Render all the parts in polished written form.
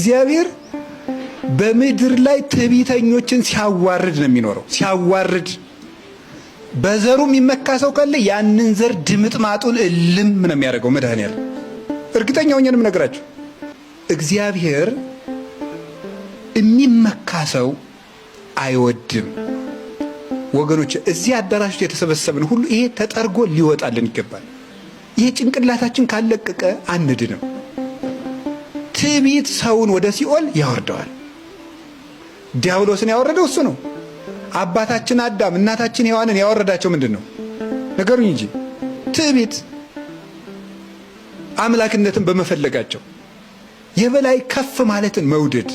እግዚአብሔር በምድር ላይ ትዕቢተኞችን ሲያዋርድ ነው የሚኖረው። ሲያዋርድ በዘሩ የሚመካ ሰው ካለ ያንን ዘር ድምጥማጡን እልም ነው የሚያደርገው መድኃኒዓለም። እርግጠኛ ሆኜ ነው የምነግራችሁ። እግዚአብሔር የሚመካ ሰው አይወድም። ወገኖች እዚህ አዳራሽ ውስጥ የተሰበሰብን ሁሉ ይሄ ተጠርጎ ሊወጣልን ይገባል። ይሄ ጭንቅላታችን ካለቀቀ አንድንም። ትዕቢት ሰውን ወደ ሲኦል ያወርደዋል። ዲያብሎስን ያወረደው እሱ ነው። አባታችን አዳም እናታችን ሔዋንን ያወረዳቸው ምንድን ነው? ነገሩኝ እንጂ ትዕቢት፣ አምላክነትን በመፈለጋቸው የበላይ ከፍ ማለትን መውደድ፣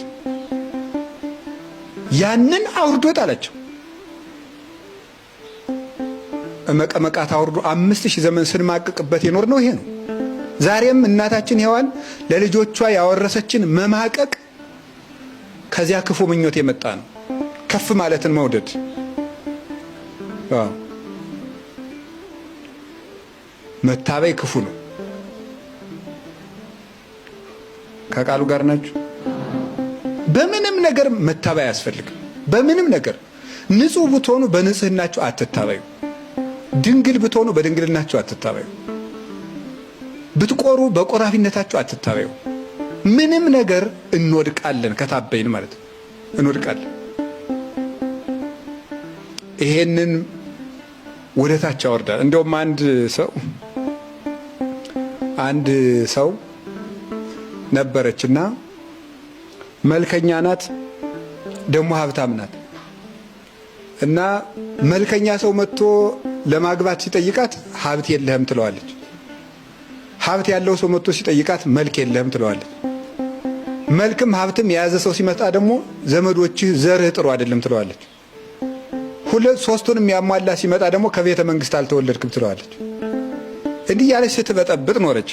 ያንን አውርዶ ጣላቸው። መቀመቃት አውርዶ 5000 ዘመን ስንማቅቅበት የኖር ነው ይሄ ነው። ዛሬም እናታችን ሔዋን ለልጆቿ ያወረሰችን መማቀቅ ከዚያ ክፉ ምኞት የመጣ ነው። ከፍ ማለትን መውደድ። መታበይ ክፉ ነው። ከቃሉ ጋር ናችሁ? በምንም ነገር መታበይ አያስፈልግም። በምንም ነገር ንጹህ ብትሆኑ በንጽህናችሁ አትታበዩ። ድንግል ብትሆኑ በድንግልናችሁ አትታበዩ። ብትቆሩ በቆራፊነታችሁ አትታበዩ። ምንም ነገር እንወድቃለን። ከታበይን ማለት ነው እንወድቃለን። ይሄንን ወደታች ያወርዳል። እንደውም አንድ ሰው ነበረችና መልከኛ ናት፣ ደሞ ሀብታም ናት። እና መልከኛ ሰው መጥቶ ለማግባት ሲጠይቃት ሀብት የለህም ትለዋለች። ሀብት ያለው ሰው መጥቶ ሲጠይቃት መልክ የለህም ትለዋለች። መልክም ሀብትም የያዘ ሰው ሲመጣ ደግሞ ዘመዶችህ ዘርህ ጥሩ አይደለም ትለዋለች። ሶስቱንም ያሟላ ሲመጣ ደግሞ ከቤተ መንግስት አልተወለድክም ትለዋለች። እንዲህ ያለች ስትበጠብጥ ኖረች።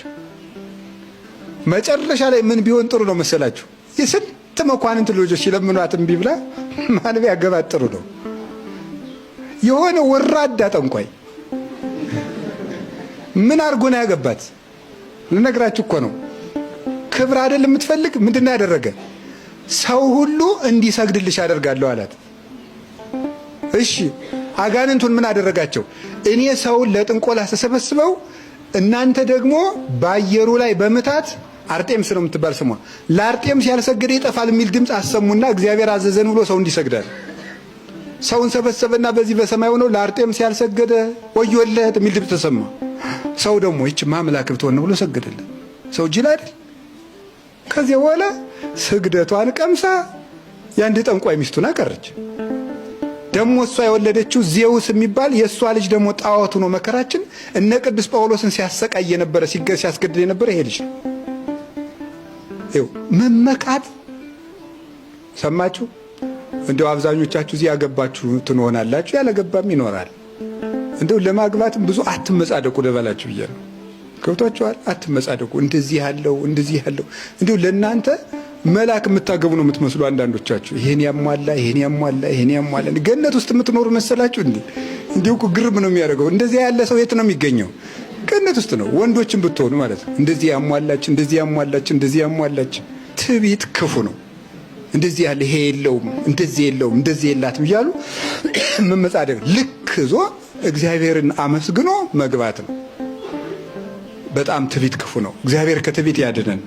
መጨረሻ ላይ ምን ቢሆን ጥሩ ነው መሰላችሁ? የስንት መኳንንት ልጆች ሲለምኗት እምቢ ብላ ማን ቢያገባት ጥሩ ነው? የሆነ ወራዳ ጠንቋይ ምን አርጎ ነው ያገባት? ልነግራችሁ እኮ ነው። ክብር አይደል የምትፈልግ? ምንድን ነው ያደረገ? ሰው ሁሉ እንዲሰግድልሽ አደርጋለሁ አላት። እሺ አጋንንቱን ምን አደረጋቸው? እኔ ሰውን ለጥንቆላ ተሰበስበው እናንተ ደግሞ በአየሩ ላይ በመታት አርጤምስ ነው የምትባል ስሟ፣ ለአርጤምስ ያልሰገደ ይጠፋል የሚል ድምፅ አሰሙና እግዚአብሔር አዘዘን ብሎ ሰው እንዲሰግዳል ሰውን ሰበሰበና በዚህ በሰማይ ሆነው ለአርጤምስ ያልሰገደ ወዮለት የሚል ድምፅ ተሰማ። ሰው ደግሞ ይህች ማምላክ ብትሆን ብሎ ሰገደለት። ሰው ጅል አይደል? ከዚህ በኋላ ስግደቷን ቀምሳ የአንድ ጠንቋይ ሚስቱን አቀረች። ደግሞ እሷ የወለደችው ዜውስ የሚባል የእሷ ልጅ ደግሞ ጣዖት ሆኖ መከራችን እነ ቅዱስ ጳውሎስን ሲያሰቃይ የነበረ ሲያስገድል የነበረ ይሄ ልጅ ነው። መመካት ሰማችሁ? እንደው አብዛኞቻችሁ እዚህ ያገባችሁ ትሆናላችሁ፣ ያለገባም ይኖራል። እንደው ለማግባትም ብዙ አትመጻደቁ ልበላችሁ ብዬ ነው። ገብቷችኋል? አትመጻደቁ። እንደዚህ ያለው እንደው ለእናንተ መልአክ የምታገቡ ነው የምትመስሉ አንዳንዶቻችሁ። ይሄን ያሟላ ገነት ውስጥ የምትኖሩ መሰላችሁ እንዴ? እንዲሁ እኮ ግርም ነው የሚያደርገው። እንደዚህ ያለ ሰው የት ነው የሚገኘው? ገነት ውስጥ ነው። ወንዶችን ብትሆኑ ማለት ነው። እንደዚህ ያሟላች ትዕቢት ክፉ ነው። እንደዚህ ያለ ይሄ የለውም፣ እንደዚህ የላትም እያሉ መመጻደቅ ልክ ዞ እግዚአብሔርን አመስግኖ መግባት ነው። በጣም ትዕቢት ክፉ ነው። እግዚአብሔር ከትዕቢት ያድነን።